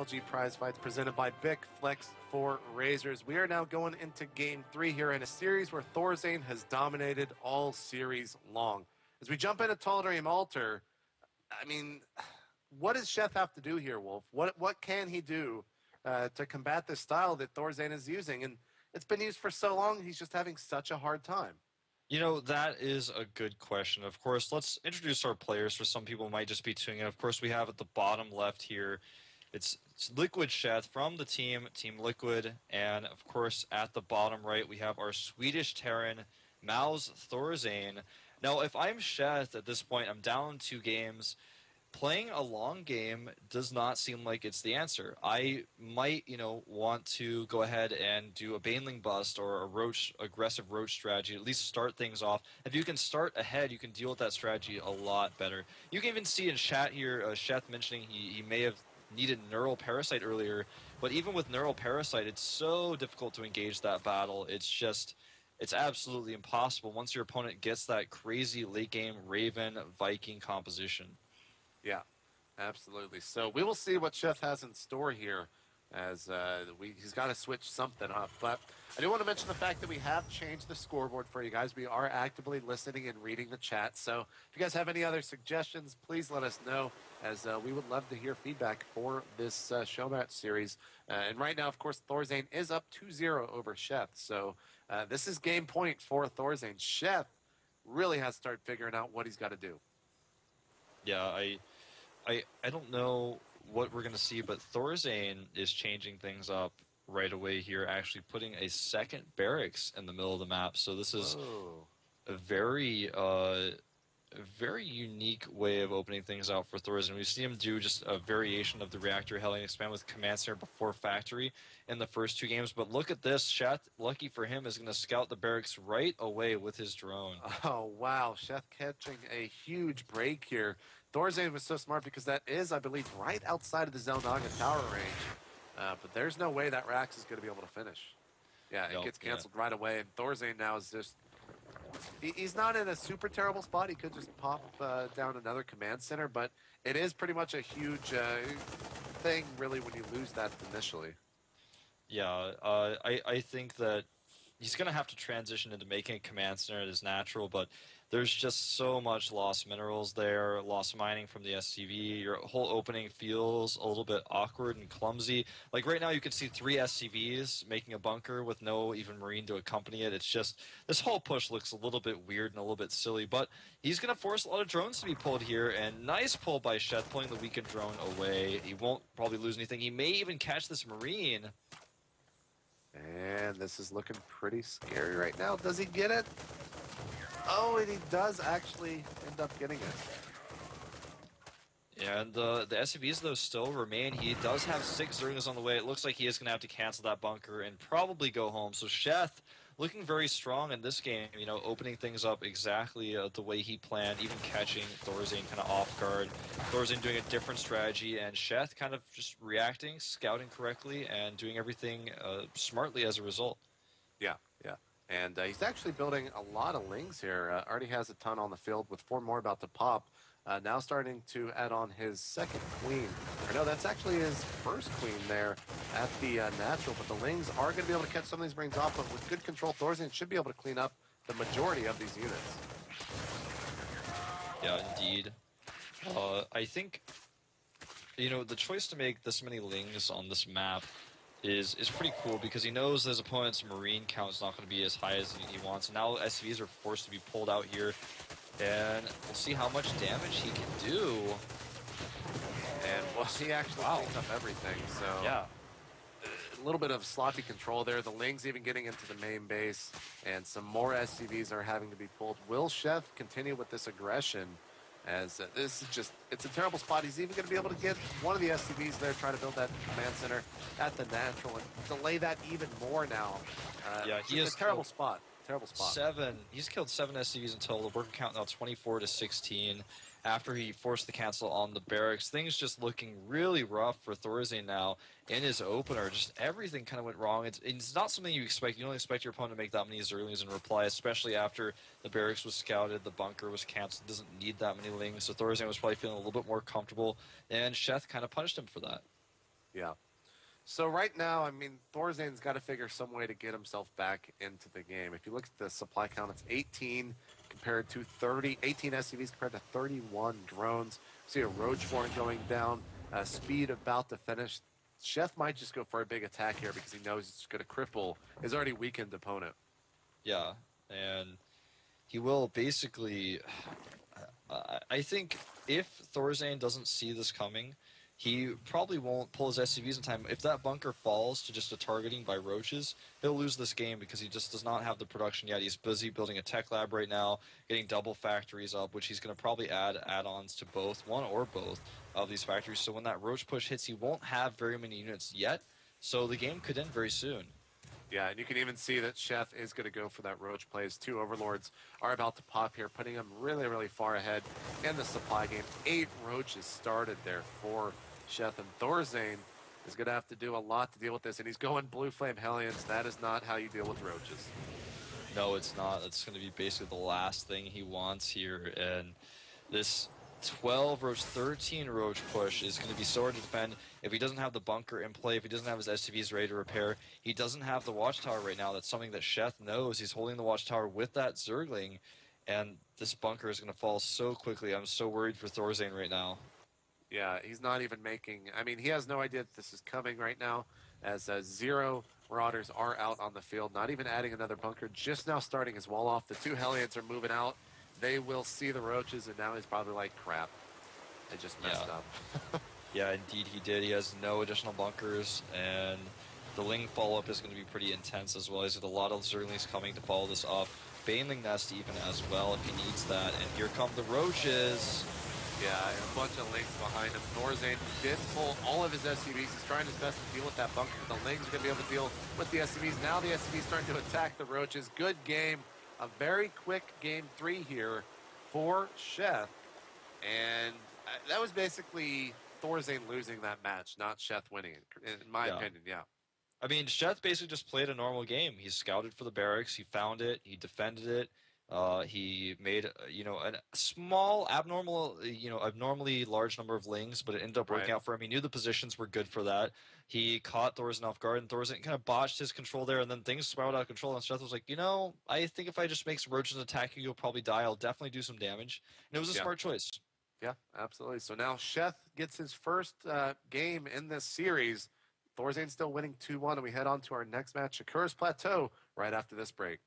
MLG Prize Fights presented by Bic Flex for Razors. We are now going into Game 3 here in a series where Thorzian has dominated all series long. As we jump into Tolerarium Altar, I mean, what does Sheth have to do here, Wolf? What can he do to combat this style that Thorzian is using? And it's been used for so long, he's just having such a hard time. You know, that is a good question. Of course, let's introduce our players for some people who might just be tuning in. Of course, we have at the bottom left here, it's Liquid Sheth from the Team Liquid. And of course, at the bottom right, we have our Swedish Terran, Maus Thorzian. Now, if I'm Sheth at this point, I'm down 2 games. Playing a long game does not seem like it's the answer. I might, want to go ahead and do a Baneling bust or a aggressive Roach strategy, at least start things off. If you can start ahead, you can deal with that strategy a lot better. You can even see in chat here, Sheth mentioning he may have needed Neural Parasite earlier, but even with Neural Parasite, it's so difficult to engage that battle. It's absolutely impossible once your opponent gets that crazy late game Raven Viking composition. Yeah, absolutely. So we will see what Sheth has in store here as he's got to switch something up. But I do want to mention the fact that we have changed the scoreboard for you guys. We are actively listening and reading the chat. So if you guys have any other suggestions, please let us know, as we would love to hear feedback for this show match series. And right now, of course, Thorzian is up 2-0 over Sheth. So this is game point for Thorzian. Sheth really has to start figuring out what he's got to do. Yeah, I don't know what we're going to see, but Thorzian is changing things up right away here, actually putting a second barracks in the middle of the map. So this is a very unique way of opening things out for Thorzian. We've seen him do just a variation of the Reactor Helling expand with Command Center before Factory in the first 2 games. But look at this. Sheth, lucky for him, is going to scout the barracks right away with his drone. Oh, wow. Sheth catching a huge break here. Thorzian was so smart because that is, I believe, right outside of the Zelnaga tower range. But there's no way that Rax is going to be able to finish. Yeah, it gets canceled right away. And Thorzian now is just... He's not in a super terrible spot. He could just pop down another command center, but it is pretty much a huge thing, really, when you lose that initially. Yeah, I think that he's going to have to transition into making a command center as natural, but there's just so much lost minerals there, lost mining from the SCV. Your whole opening feels a little bit awkward and clumsy. Like right now you can see 3 SCVs making a bunker with no even Marine to accompany it. It's just, this whole push looks a little bit weird and a little bit silly, but he's going to force a lot of drones to be pulled here, and nice pull by Sheth, pulling the weakened drone away. He won't probably lose anything. He may even catch this Marine. And this is looking pretty scary right now. Does he get it? Oh, and he does actually end up getting it. And the SCVs, though, still remain. He does have 6 Zerglings on the way. It looks like he is going to have to cancel that bunker and probably go home. So Sheth looking very strong in this game, opening things up exactly the way he planned, even catching Thorzian kind of off guard. Thorzian doing a different strategy, and Sheth kind of just reacting, scouting correctly, and doing everything smartly as a result. Yeah, yeah. And he's actually building a lot of lings here. Already has a ton on the field with 4 more about to pop. Now starting to add on his second queen. Or no, that's actually his first queen there at the natural. But the Lings are going to be able to catch some of these Marines off. But with good control, Thorzian should be able to clean up the majority of these units. Yeah, indeed. I think, the choice to make this many Lings on this map is pretty cool, because he knows his opponent's Marine count is not going to be as high as he wants. And now SCVs are forced to be pulled out here. And we'll see how much damage he can do. And well, he actually cleans up everything. So yeah, a little bit of sloppy control there. The Lings even getting into the main base, and some more SCVs are having to be pulled. Will Sheth continue with this aggression? As this is just, it's a terrible spot. He's even going to be able to get one of the SCVs there, try to build that command center at the natural and delay that even more now. Yeah, he is a terrible spot. Terrible spot. He's killed 7 SCVs in total. The worker count now 24 to 16. After he forced the cancel on the barracks, things just looking really rough for Thorzian now in his opener. Just everything kind of went wrong. It's not something you expect. You don't expect your opponent to make that many Zerglings in reply, especially after the barracks was scouted, the bunker was canceled. Doesn't need that many Lings, so Thorzian was probably feeling a little bit more comfortable, and Sheth kind of punished him for that. Yeah. So right now, I mean, Thorzian's got to figure some way to get himself back into the game. If you look at the supply count, it's 18 compared to 30, 18 SCVs compared to 31 drones. See a Roachborn going down, speed about to finish. Sheth might just go for a big attack here because he knows it's going to cripple his already weakened opponent. Yeah, and he will basically. I think if Thorzian doesn't see this coming, he probably won't pull his SCVs in time. If that bunker falls to just a targeting by roaches, he'll lose this game because he just does not have the production yet. He's busy building a tech lab right now, getting double factories up, which he's going to probably add add-ons to both, one or both of these factories. So when that roach push hits, he won't have very many units yet. So the game could end very soon. Yeah, and you can even see that Sheth is going to go for that roach plays. Two overlords are about to pop here, putting him really, really far ahead in the supply game. 8 roaches started there for Sheth, and Thorzian is going to have to do a lot to deal with this, and he's going Blue Flame Hellions. That is not how you deal with roaches. No, it's not. It's going to be basically the last thing he wants here. And this 12 roach, 13 roach push is going to be so hard to defend if he doesn't have the bunker in play, if he doesn't have his SCVs ready to repair. He doesn't have the watchtower right now. That's something that Sheth knows. He's holding the watchtower with that Zergling, and this bunker is going to fall so quickly. I'm so worried for Thorzian right now. Yeah, he's not even making. I mean, he has no idea that this is coming right now, as 0 Marauders are out on the field, not even adding another bunker, just now starting his wall off. The 2 Hellions are moving out. They will see the roaches, and now he's probably like, crap, I just messed Yeah. up. Yeah, indeed he did. He has no additional bunkers, and the Ling follow-up is going to be pretty intense as well. He's got a lot of Zerglings coming to follow this up. Baneling Nest even as well if he needs that. And here come the Roaches. Yeah, and a bunch of Lings behind him. Thorzian did pull all of his SCVs. He's trying his best to deal with that bunker, but the Lings are going to be able to deal with the SCVs. Now the SCVs starting to attack the Roaches. Good game. A very quick game 3 here for Sheth. And that was basically Thorzian losing that match, not Sheth winning it, in my Yeah. opinion, yeah. I mean, Sheth basically just played a normal game. He scouted for the barracks. He found it. He defended it. He made a small, abnormally large number of lings, but it ended up Right. working out for him. He knew the positions were good for that. He caught Thorzian off guard, and Thorzian kind of botched his control there, and then things spiraled out of control. And Sheth was like, I think if I just make some roaches attack you, you'll probably die. I'll definitely do some damage, and it was a Yeah. smart choice. Yeah, absolutely. So now Sheth gets his first game in this series. Thorzian's still winning 2-1, and we head on to our next match, Shakura's Plateau, right after this break.